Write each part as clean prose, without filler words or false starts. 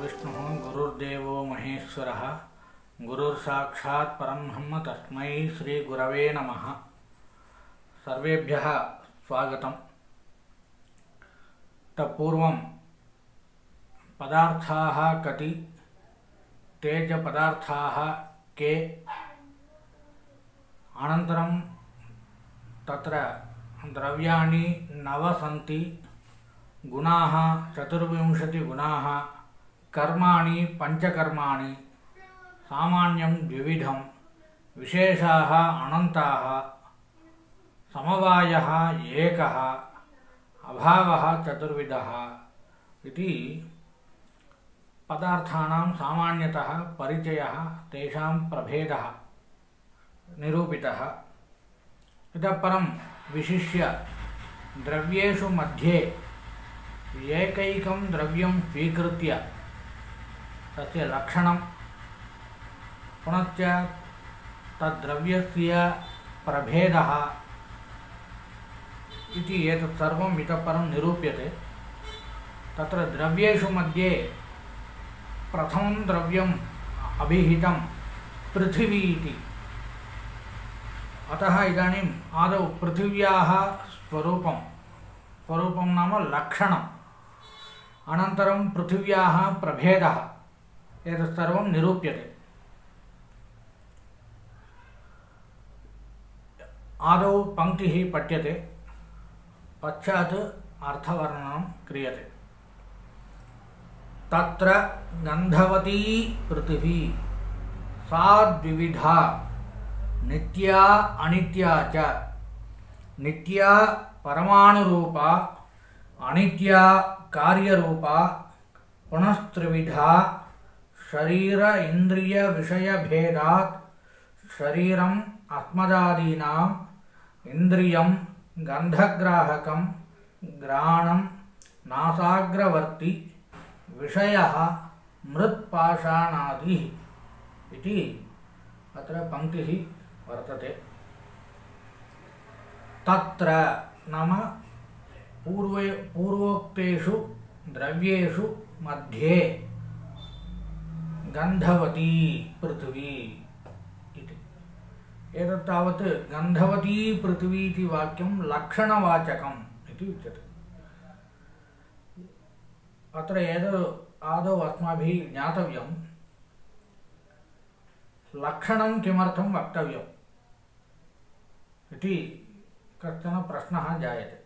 विष्णुः गुरुर्देवो महेश्वरः गुरुर्साक्षात् परब्रह्म तस्मै श्रीगुरवे नमः। सर्वेभ्यः स्वागतम्। तत्पूर्वं पदार्थाः कति, ते च पदार्थाः के, अनन्तरं तत्र द्रव्याणि 9 सन्ति, गुणाः 24 गुणाः, कर्माणि 5 कर्माणि, सामान्यं द्विविधं, विशेषाः अनन्ताः, समवायः एकः, अभावः 4 इति पदार्थानां सामान्यतः परिचयः, तेषां प्रभेदः निरूपितः। इतः परं विशिष्य द्रव्येषु मध्ये एकैकं द्रव्यं स्वीकृत्य तस्य लक्षणं, पुनश्च तद्द्रव्यस्य प्रभेदः इति एतत् सर्वम् इतः परं निरूप्यते। तत्र द्रव्येषु मध्ये प्रथमं द्रव्यम् अभिहितं पृथिवी इति। अतः इदानीम् आदौ पृथिव्याः स्वरूपं नाम लक्षणम्, अनन्तरं पृथिव्याः प्रभेदः, एतत् सर्वं निरूप्यते। आदौ पङ्क्तिः पठ्यते, पश्चात् अर्थवर्णनं क्रियते। तत्र गन्धवती पृथिवी सा द्विविधा, नित्या अनित्या च। नित्या परमाणुरूपा, अनित्या कार्यरूपा, पुनस्त्रिविधा। शरीर इंद्रिय विषय भेदात् शरीरम् अस्मदादीनाम् इंद्रियं गन्धग्राहकं घ्राणं नासाग्रवर्ती विषयः मृत्पाषाणादिः इति अत्र पङ्क्तिः वर्तते। तत्र नाम पूर्वोक्तेषु द्रव्येषु मध्ये गन्धवती पृथिवी इति। एतत् तावत् गन्धवती पृथिवी इति वाक्यं लक्षणवाचकम् इति उच्यते। अत्र एतत् आदौ अस्माभिः ज्ञातव्यं, लक्षणं किमर्थं वक्तव्यम् इति कश्चन प्रश्नः जायते।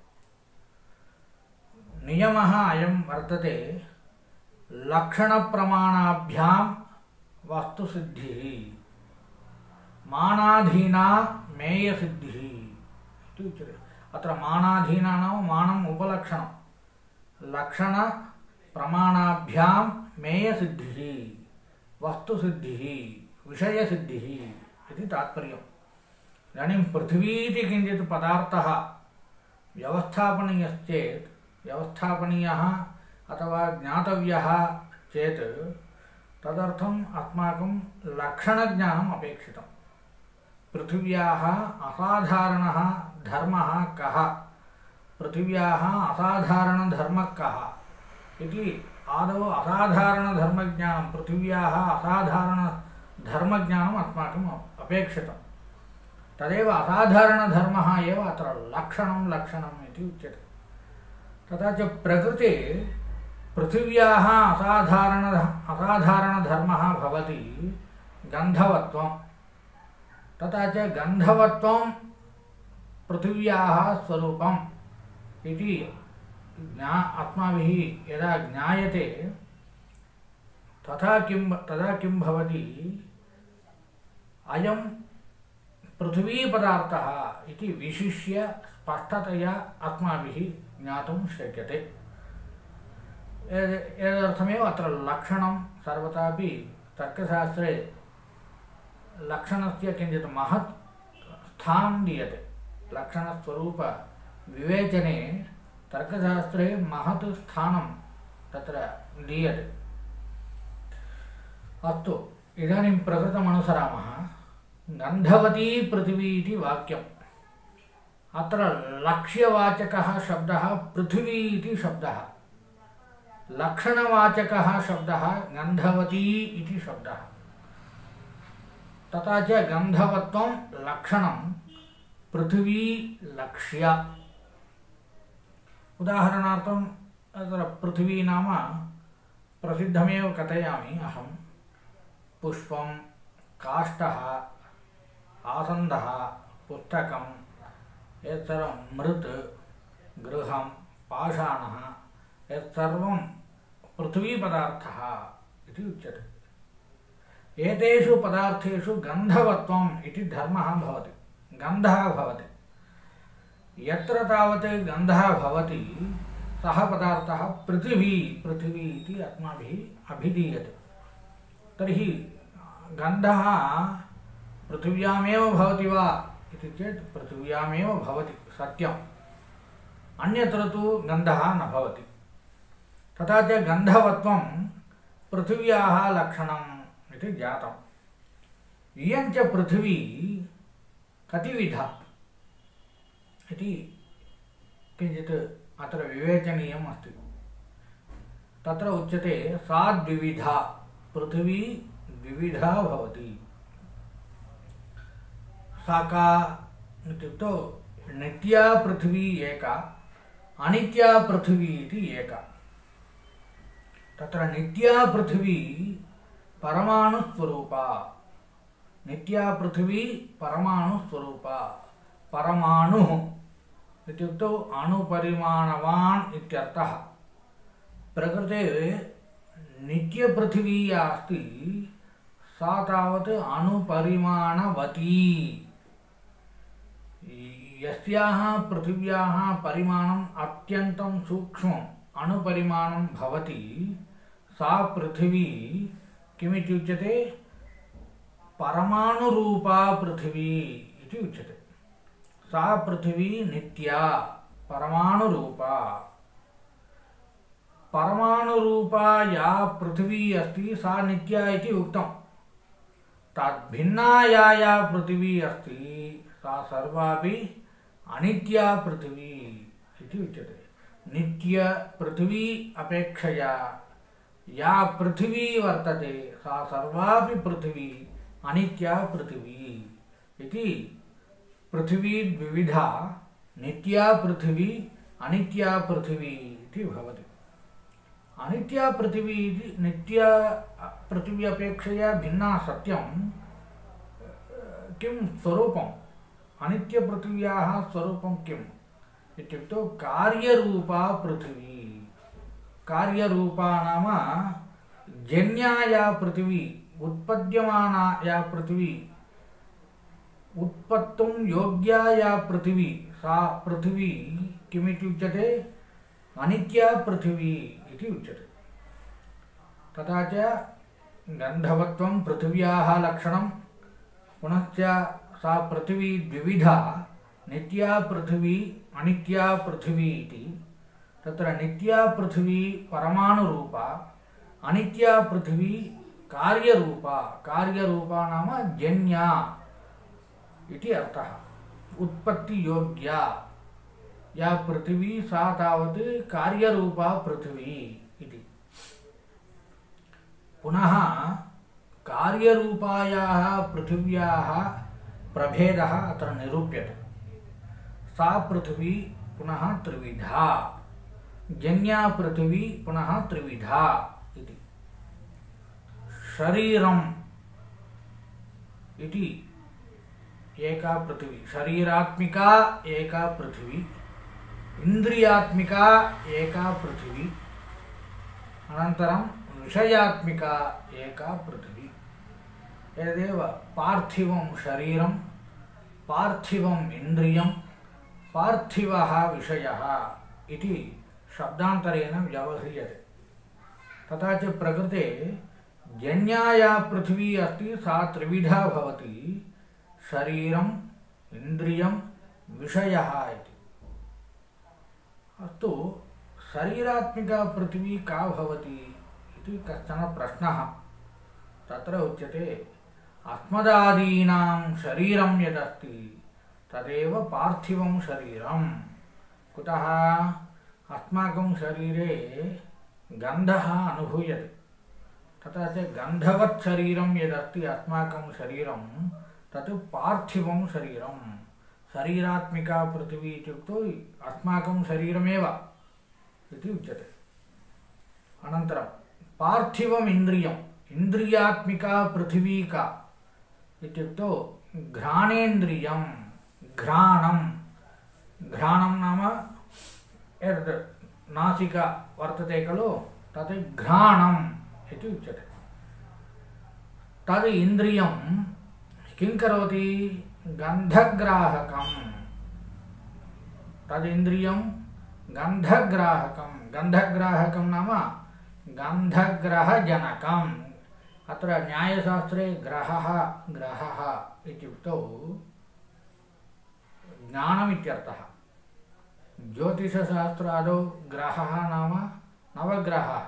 नियमः अयं वर्तते, लक्षणप्रमाणाभ्यां वस्तुसिद्धिः, मानाधीना मेयसिद्धिः इति उच्यते। अत्र मानाधीना नाम मानम् उपलक्षणं, लक्षणप्रमाणाभ्यां मेयसिद्धिः, वस्तुसिद्धिः, विषयसिद्धिः इति तात्पर्यम्। इदानीं पृथिवी इति किञ्चित् पदार्थः व्यवस्थापनीयश्चेत्, व्यवस्थापनीयः अथवा ज्ञातव्यः चेत् तदर्थम् अस्माकं लक्षणज्ञानम् अपेक्षितं। पृथिव्याः असाधारणः धर्मः कः, पृथिव्याः असाधारणधर्मः कः इति आदौ असाधारणधर्मज्ञानं, पृथिव्याः असाधारणधर्मज्ञानम् अस्माकम् अपेक्षितं। तदेव असाधारणधर्मः एव अत्र लक्षणम् इति उच्यते। तथा च प्रकृते पृथिव्याः असाधारणधर्मः भवति गन्धवत्वं। तथा च गन्धवत्वं पृथिव्याः स्वरूपम् इति अस्माभिः यदा ज्ञायते तदा किं भवति, अयं पृथिवीपदार्थः इति विशिष्य स्पष्टतया अस्माभिः ज्ञातुं शक्यते। एतदर्थमेव अत्र लक्षणं सर्वदापि तर्कशास्त्रे लक्षणस्य किञ्चित् महत् स्थानं दीयते। लक्षणस्वरूपविवेचने तर्कशास्त्रे महत् स्थानं तत्र दीयते। अस्तु, इदानीं प्रकृतमनुसरामः। गन्धवती पृथिवी इति वाक्यम्। अत्र लक्ष्यवाचकः शब्दः पृथिवी इति शब्दः। लक्षणवाचकः शब्दः गन्धवती इति शब्दः। तथा च गन्धवत्वं लक्षणं पृथिवी लक्ष्य। उदाहरणार्थम् अत्र पृथिवी नाम प्रसिद्धमेव कथयामि अहं। पुष्पं, काष्ठः, आसन्दः, पुस्तकं, यत्सर्वं मृत्, गृहं, पाषाणः, यत्सर्वं पृथ्वीपदार्थः इति उच्यते। एतेषु पदार्थेषु गन्धवत्वम् इति धर्मः भवति, गन्धः भवति। यत्र तावत् गन्धः भवति सः पदार्थः पृथिवी इति अस्माभिः अभिधीयते। तर्हि गन्धः पृथिव्यामेव भवति वा इति चेत् पृथिव्यामेव भवति, सत्यम्। अन्यत्र तु गन्धः न भवति। तथा च गन्धवत्वं पृथिव्याः लक्षणम् इति जातम्। इयञ्च पृथिवी कतिविधा इति किञ्चित् अत्र विवेचनीयम् अस्ति। तत्र उच्यते सा द्विविधा, पृथिवी द्विविधा भवति। सा का इत्युक्तौ नित्या पृथिवी एका, अनित्या पृथिवी इति एका। तत्र नित्या पृथिवी परमाणुस्वरूपा, नित्या पृथिवी परमाणुस्वरूपा। परमाणुः इत्युक्तौ अणुपरिमाणवान् इत्यर्थः। प्रकृते नित्यपृथिवी या अस्ति सा तावत् अणुपरिमाणवती। यस्याः पृथिव्याः परिमाणम् अत्यन्तं सूक्ष्मम् अणुपरिमाणं भवति सा पृथिवी किमिति उच्यते? परमाणुरूपा पृथिवी इति उच्यते। सा पृथिवी नित्या परमाणुरूपा। परमाणुरूपा या पृथिवी अस्ति सा नित्या इति उक्तम्। तद्भिन्ना या पृथिवी अस्ति सा सर्वापि अनित्या पृथिवी इति उच्यते। नित्य पृथिवी अपेक्षया या पृथिवी वर्तते सा सर्वापि पृथिवी अनित्या पृथिवी इति। पृथिवी द्विविधा, नित्या पृथिवी अनित्या पृथिवी इति भवति। अनित्या पृथिवी इति नित्या पृथिवी अपेक्षया भिन्ना सत्यं। किं स्वरूपम्? अनित्यपृथिव्याः स्वरूपं किम् इत्युक्तौ कार्यरूपा पृथिवी। कार्यरूपा नाम जन्या या पृथिवी, उत्पद्यमाना या पृथिवी, उत्पत्तुं योग्या या पृथिवी सा पृथिवी किमिति उच्यते? अनित्या पृथिवी इति उच्यते। तथा च गन्धवत्वं पृथिव्याः लक्षणं। पुनश्च सा पृथिवी द्विविधा, नित्या पृथिवी अनित्या पृथिवी इति। तत्र नित्या पृथिवी परमाणुरूपा, अनित्या पृथिवी कार्यरूपा। कार्यरूपा नाम जन्या इति अर्थः। उत्पत्ति योग्या या पृथिवी सा तावत् कार्यरूपा पृथिवी इति। पुनः कार्यरूपायाः पृथिव्याः प्रभेदः अत्र निरूप्यते। सा पृथिवी पुनः त्रिविधा, जन्या पृथिवी पुनः त्रिविधा इति। शरीरम् इति एका पृथिवी, शरीरात्मिका एका पृथिवी, इंद्रियात्मिका एका पृथिवी, अनन्तरं विषयात्मिका एका पृथिवी। एतदेव पार्थिवं शरीरं, पार्थिवम् इन्द्रियं, पार्थिवः विषयः इति शब्दान्तरेण व्यवह्रियते। तथा च प्रकृते जन्या या पृथिवी अस्ति सा त्रिविधा भवति, शरीरम्, इन्द्रियं, विषयः इति। अस्तु, शरीरात्मिका पृथिवी का भवति इति कश्चन प्रश्नः। तत्र उच्यते अस्मदादीनां शरीरं यदस्ति तदेव पार्थिवं शरीरम्। कुतः? अस्माकं शरीरे गन्धः अनुभूयते। तथा च गन्धवत् शरीरं यदस्ति अस्माकं शरीरं तत् पार्थिवं शरीरं। शरीरात्मिका पृथिवी इत्युक्तौ अस्माकं शरीरमेव इति उच्यते। अनन्तरं पार्थिवम् इन्द्रियम्, इन्द्रियात्मिका पृथिवी का इत्युक्तौ घ्राणेन्द्रियं। घ्राणं, घ्राणं नाम यद् नासिका वर्तते खलु तत् घ्राणम् इति उच्यते। तद् इन्द्रियं किं करोति? गन्धग्राहकं। तद् इन्द्रियं गन्धग्राहकं। गन्धग्राहकं नाम गन्धग्रहजनकम्। अत्र न्यायशास्त्रे ग्रहः ग्रहः इत्युक्तौ ज्ञानमित्यर्थः। ज्योतिषशास्त्रादौ ग्रहः नाम नवग्रहः,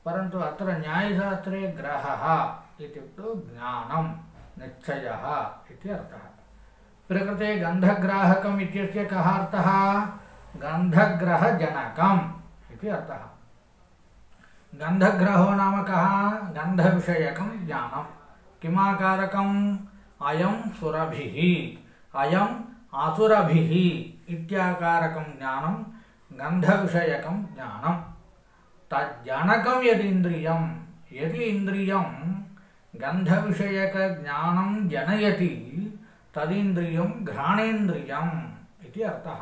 परन्तु अत्र न्यायशास्त्रे ग्रहः इत्युक्तौ ज्ञानं, निश्चयः इति अर्थः। प्रकृते गन्धग्राहकम् इत्यस्य कः अर्थः? गन्धग्रहजनकम् इति अर्थः। गन्धग्रहो नाम कः? गन्धविषयकं ज्ञानं। किमाकारकम्? अयं सुरभिः, अयम् आसुरभिः इत्याकारकं ज्ञानं गन्धविषयकं ज्ञानं। तज्जनकं यदिन्द्रियं, यदि इन्द्रियं गन्धविषयकज्ञानं जनयति तदिन्द्रियं घ्राणेन्द्रियम् इति अर्थः।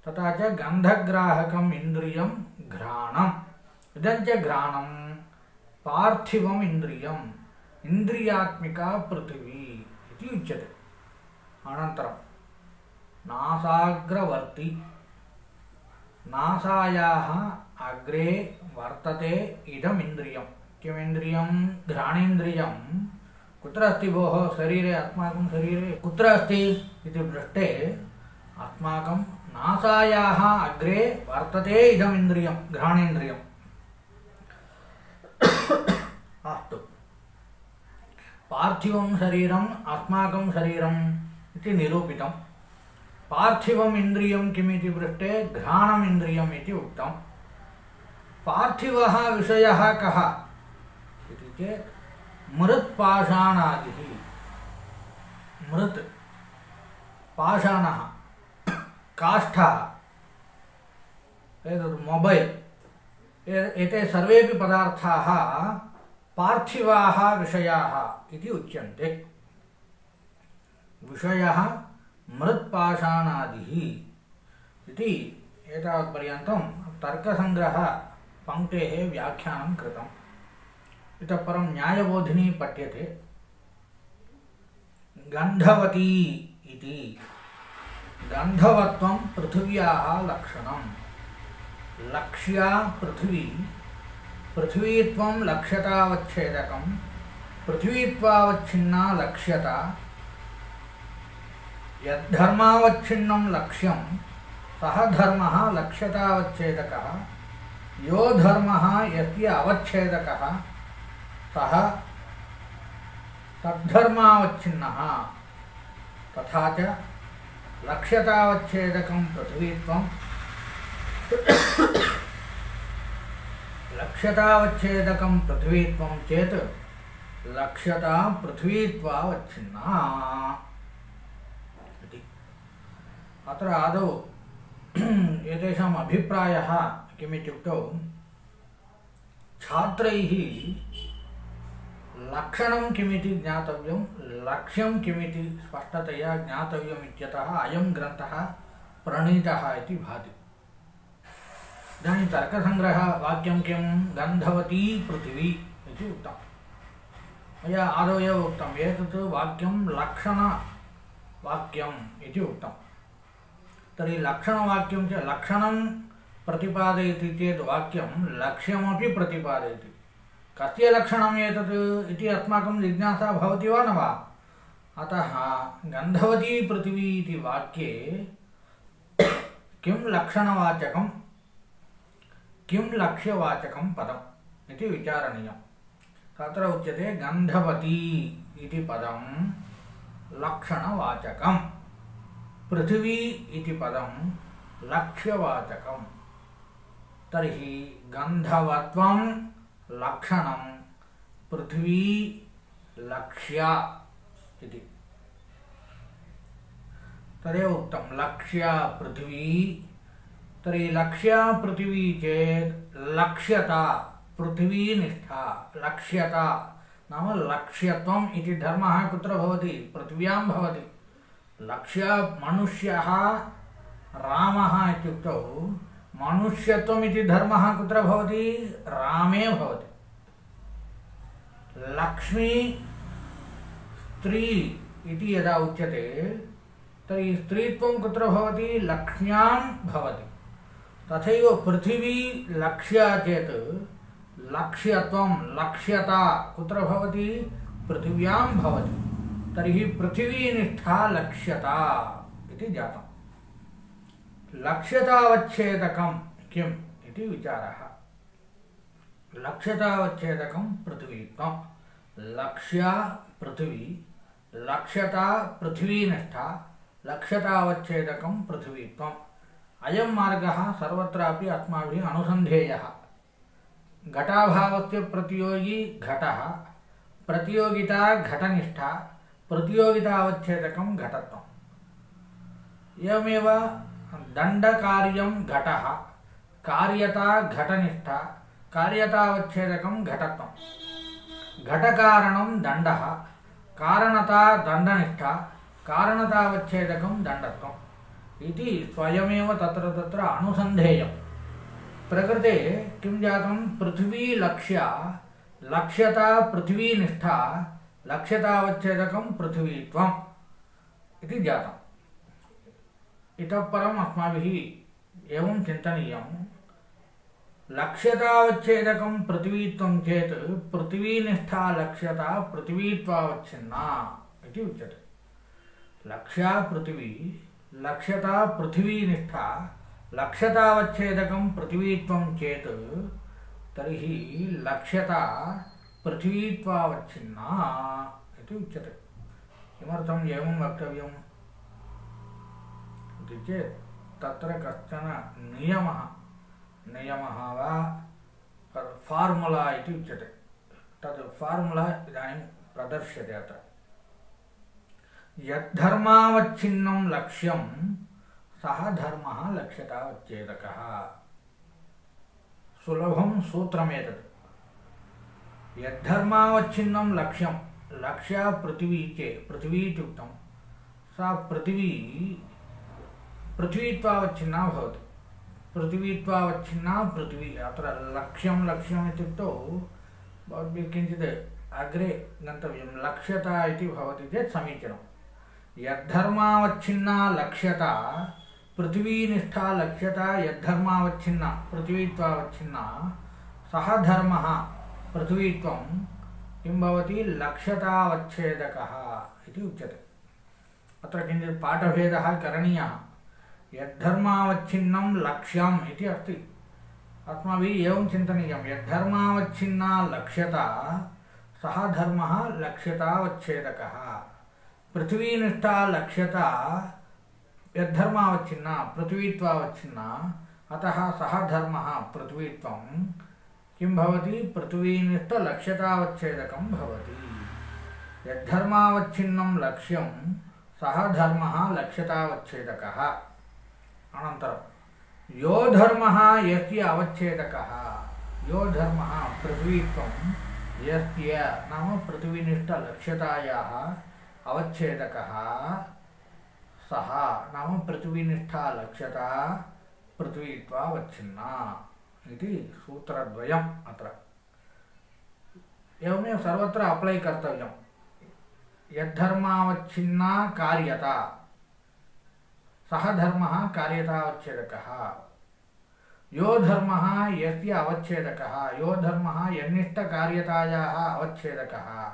तथा च गन्धग्राहकम् इन्द्रियं घ्राणम्। इदं च घ्राणं पार्थिवम् इन्द्रियम्, इन्द्रियात्मिका पृथिवी इति उच्यते। अनन्तरं नासाग्रवर्ती, नासायाः अग्रे वर्तते इदम् इन्द्रियं। किमिन्द्रियं? घ्राणेन्द्रियं। कुत्र अस्ति भोः? शरीरे, अस्माकं शरीरे कुत्र अस्ति इति पृष्टे अस्माकं नासायाः अग्रे वर्तते इदम् इन्द्रियं, घ्राणेन्द्रियम्। अस्तु, पार्थिवं शरीरम् अस्माकं शरीरम् इति निरूपितं। पार्थिवम् इन्द्रियं किमिति पृष्टे घ्राणम् इन्द्रियम् इति उक्तं। पार्थिवः विषयः कः इति चेत् मृत्पाषाणादिः। मृत्, पाषाणः, काष्ठः, एतत् मोबैल्, एते सर्वेपि पदार्थाः पार्थिवाः विषयाः इति उच्यन्ते। विषयः मृत्पाषाणादिः इति एतावत्पर्यन्तं तर्कसङ्ग्रहपङ्क्तेः व्याख्यानं कृतम्। इतः परं न्यायबोधिनी पठ्यते। गन्धवती इति, गन्धवत्वं पृथिव्याः लक्षणं। लक्ष्या पृथिवी, पृथिवीत्वं लक्ष्यतावच्छेदकं, पृथिवीत्वावच्छिन्ना लक्ष्यता। यद्धर्मावच्छिन्नं लक्ष्यं सः धर्मः लक्ष्यतावच्छेदकः। यो धर्मः यस्य अवच्छेदकः सः तद्धर्मावच्छिन्नः। तथा च लक्ष्यतावच्छेदकं पृथिवीत्वं, लक्ष्यतावच्छेदकं पृथिवीत्वं चेत् लक्ष्यता पृथिवीत्वावच्छिन्ना इति। अत्र आदौ एतेषाम् अभिप्रायः किमित्युक्तौ छात्रैः लक्षणं किमिति ज्ञातव्यं, लक्ष्यं किमिति स्पष्टतया ज्ञातव्यम् इत्यतः अयं ग्रन्थः प्रणीतः इति भाति। इदानीं तर्कसङ्ग्रहवाक्यं किं? गन्धवती पृथिवी इति उक्तं। मया आदौ एव उक्तम्, एतत् वाक्यं लक्षणवाक्यम् इति उक्तं। तर्हि लक्षणवाक्यं च लक्षणं प्रतिपादयति चेत् वाक्यं लक्ष्यमपि प्रतिपादयति। कस्य लक्षणम् एतत् इति अस्माकं जिज्ञासा भवति वा न वा? अतः गन्धवती पृथिवी इति वाक्ये किं लक्षणवाचकं, किं लक्ष्यवाचकं पदम् इति विचारणीयम्। तत्र उच्यते गन्धवती इति पदं लक्षणवाचकं, पृथिवी इति पदं लक्ष्यवाचकम् तर्हि गन्धवत्वं लक्षणं पृथ्वी लक्ष्या इति। तदेव उक्तं लक्ष्या पृथ्वी। तर्हि लक्ष्या पृथ्वी चेत् लक्ष्यता पृथ्वीनिष्ठा। लक्ष्यता नाम लक्ष्यत्वम् इति धर्मः कुत्र भवति? पृथिव्यां भवति। लक्ष्य मनुष्यः रामः इत्युक्तौ मनुष्यत्वम् इति धर्मः कुत्र भवति? रामे भवति। लक्ष्मी स्त्री इति यदा उच्यते तर्हि स्त्रीत्वं कुत्र भवति? लक्ष्म्यां भवति। तथैव पृथिवी लक्ष्या चेत् लक्ष्यत्वं लक्ष्यता कुत्र भवति? पृथिव्यां भवति। तर्हि पृथिवीनिष्ठा लक्ष्यता इति जातम्। लक्ष्यतावच्छेदकं किम् इति विचारः। लक्ष्यतावच्छेदकं पृथ्वीत्वं। लक्ष्या पृथ्वी, लक्ष्यता पृथ्वीनिष्ठा, लक्ष्यतावच्छेदकं पृथ्वीत्वम्। अयं मार्गः सर्वत्रापि अस्माभिः अनुसन्धेयः। घटाभावस्य प्रतियोगी घटः, प्रतियोगिता घटनिष्ठा, प्रतियोगितावच्छेदकं घटत्वम्। एवमेव दण्डकार्यं घटः, कार्यता घटनिष्ठा, कार्यतावच्छेदकं घटत्वम्। घटकारणं दण्डः, कारणता दण्डनिष्ठा, कारणतावच्छेदकं दण्डत्वम् इति स्वयमेव तत्र तत्र अनुसन्धेयम्। प्रकृते किं जातं? पृथ्वी लक्ष्या, लक्ष्यता पृथ्वीनिष्ठा, लक्ष्यतावच्छेदकं पृथ्वीत्वम् इति जातम्। इतः परम् अस्माभिः एवं चिन्तनीयं, लक्ष्यतावच्छेदकं पृथ्वीत्वं चेत् पृथ्वीनिष्ठा लक्ष्यता पृथ्वीत्वावच्छिन्ना इति उच्यते। लक्ष्या पृथ्वी, लक्ष्यता पृथ्वीनिष्ठा, लक्ष्यतावच्छेदकं पृथ्वीत्वं चेत् तर्हि लक्ष्यता पृथ्वीत्वावच्छिन्ना इति उच्यते। किमर्थम् एवं वक्तव्यम् इति चेत् तत्र कश्चन नियमः वा फार्मुला इति उच्यते। तद् फार्मुला इदानीं प्रदर्श्यते अत्र। यद्धर्मावच्छिन्नं लक्ष्यं सः धर्मः लक्ष्यतावच्छेदकः। सुलभं सूत्रमेतत्। यद्धर्मावच्छिन्नं लक्ष्यं, लक्ष्या पृथिवी चेत्, पृथिवी इत्युक्तं सा पृथिवी पृथ्वीत्वावच्छिन्ना भवति। पृथिवीत्वावच्छिन्ना पृथ्वी। अत्र लक्ष्यम् इत्युक्तौ भवद्भिः किञ्चित् अग्रे गन्तव्यं। लक्ष्यता इति भवति चेत् समीचीनं। यद्धर्मावच्छिन्ना लक्ष्यता पृथ्वीनिष्ठा लक्ष्यता, यद्धर्मावच्छिन्ना पृथ्वीत्वावच्छिन्ना सः धर्मः पृथ्वीत्वं किं भवति? लक्ष्यतावच्छेदकः इति उच्यते। अत्र किञ्चित् पाठभेदः करणीयः। यद्धर्मावच्छिन्नं लक्ष्यम् इति अस्ति। अस्माभिः एवं चिन्तनीयं, यद्धर्मावच्छिन्ना लक्ष्यता सः धर्मः लक्ष्यतावच्छेदकः। पृथ्वीनिष्ठा लक्ष्यता यद्धर्मावच्छिन्ना पृथ्वीत्वावच्छिन्ना, अतः सः धर्मः पृथ्वीत्वं किं भवति? पृथ्वीनिष्ठलक्ष्यतावच्छेदकं भवति। यद्धर्मावच्छिन्नं लक्ष्यं सः धर्मः लक्ष्यतावच्छेदकः। अनन्तरं यो धर्मः यस्य अवच्छेदकः, यो धर्मः पृथ्वीत्वं यस्य नाम पृथ्वीनिष्ठलक्ष्यतायाः अवच्छेदकः सः नाम पृथ्वीनिष्ठा लक्ष्यता पृथ्वीत्वावच्छिन्ना इति सूत्रद्वयम् अत्र। एवमेव सर्वत्र अप्लै कर्तव्यं। यद्धर्मावच्छिन्ना कार्यता सः धर्मः कार्यतावच्छेदकः। यो धर्मः यस्य अवच्छेदकः, यो धर्मः यन्निष्ठकार्यतायाः अवच्छेदकः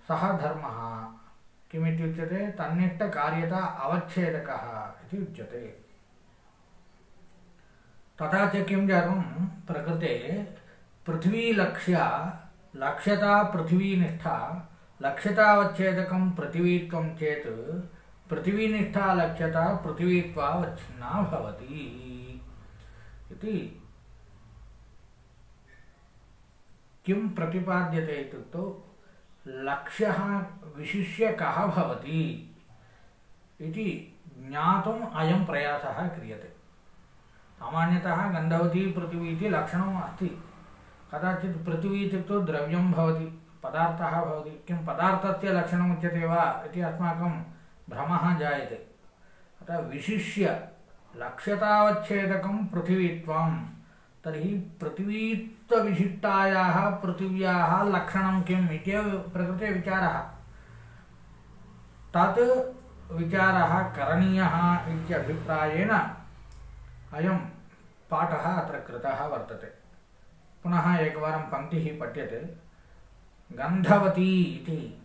सः धर्मः किमित्युच्यते? तन्निष्ठकार्यता अवच्छेदकः इति उच्यते। तथा च किं जातं? प्रकृते पृथ्वीलक्ष्या लक्ष्यता पृथ्वीनिष्ठा लक्ष्यतावच्छेदकं पृथ्वीत्वं चेत् पृथ्वीनिष्ठा लक्ष्यता पृथ्वीत्वावच्छिन्ना भवति इति किं प्रतिपाद्यते इत्युक्तौ लक्ष्यः विशिष्य कः भवति इति ज्ञातुम् अयं प्रयासः क्रियते। सामान्यतः गन्धवती पृथिवी इति लक्षणम् अस्ति। कदाचित् पृथिवी इत्युक्तौ द्रव्यं भवति, पदार्थः भवति, किं पदार्थस्य लक्षणम् उच्यते वा इति अस्माकं भ्रमः जायते। अतः विशिष्य लक्ष्यतावच्छेदकं पृथिवीत्वं, तर्हि पृथिवीत्वविशिष्टायाः पृथिव्याः लक्षणं किम् इत्येव प्रकृते विचारः। तत् विचारः करणीयः इत्यभिप्रायेण अयं पाठः अत्र कृतः वर्तते। पुनः एकवारं पङ्क्तिः पठ्यते। गन्धवती इति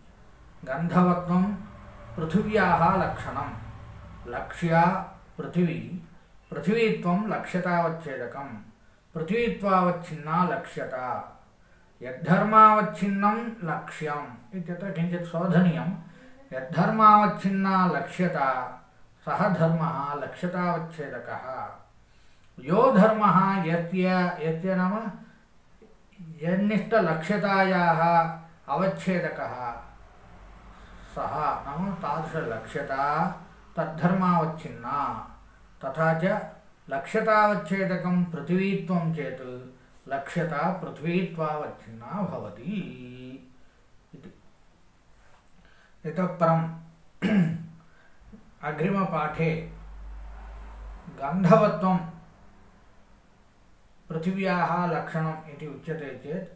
गन्धवत्वं पृथिव्याः लक्षणं, लक्ष्या पृथिवी, पृथिवीत्वं लक्ष्यतावच्छेदकं, पृथिवीत्वावच्छिन्ना लक्ष्यता, यद्धर्मावच्छिन्नं लक्ष्यम् इत्यत्र किञ्चित् शोधनीयं। यद्धर्मावच्छिन्ना लक्ष्यता सः धर्मः लक्ष्यतावच्छेदकः। यो धर्मः यस्य नाम यन्निष्टलक्ष्यतायाः अवच्छेदकः सः नाम तादृशलक्ष्यता तद्धर्मावच्छिन्ना, तथा च लक्ष्यतावच्छेदकं पृथिवीत्वं चेत् लक्ष्यता पृथ्वीत्वावच्छिन्ना भवति इति। इतः परम् अग्रिमपाठे गन्धवत्वं पृथिव्याः लक्षणम् इति उच्यते चेत्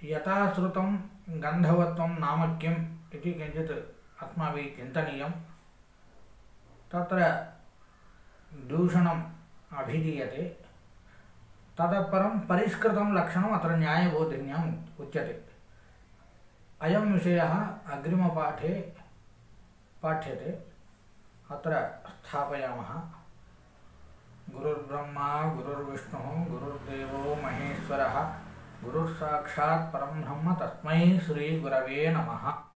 यथा श्रुतं गन्धवत्वं नाम किम् इति किञ्चित् अस्माभिः चिन्तनीयं। तत्र दूषणम् अभिधीयते। ततः परं परिष्कृतं लक्षणम् अत्र न्यायबोधिन्याम् उच्यते। अयं विषयः अग्रिमपाठे पाठ्यते। अत्र स्थापयामः। गुरुर्ब्रह्मा गुरुर्विष्णुः गुरुर्देवो महेश्वरः गुरुः साक्षात् परं ब्रह्म तस्मै श्री गुरवे नमः।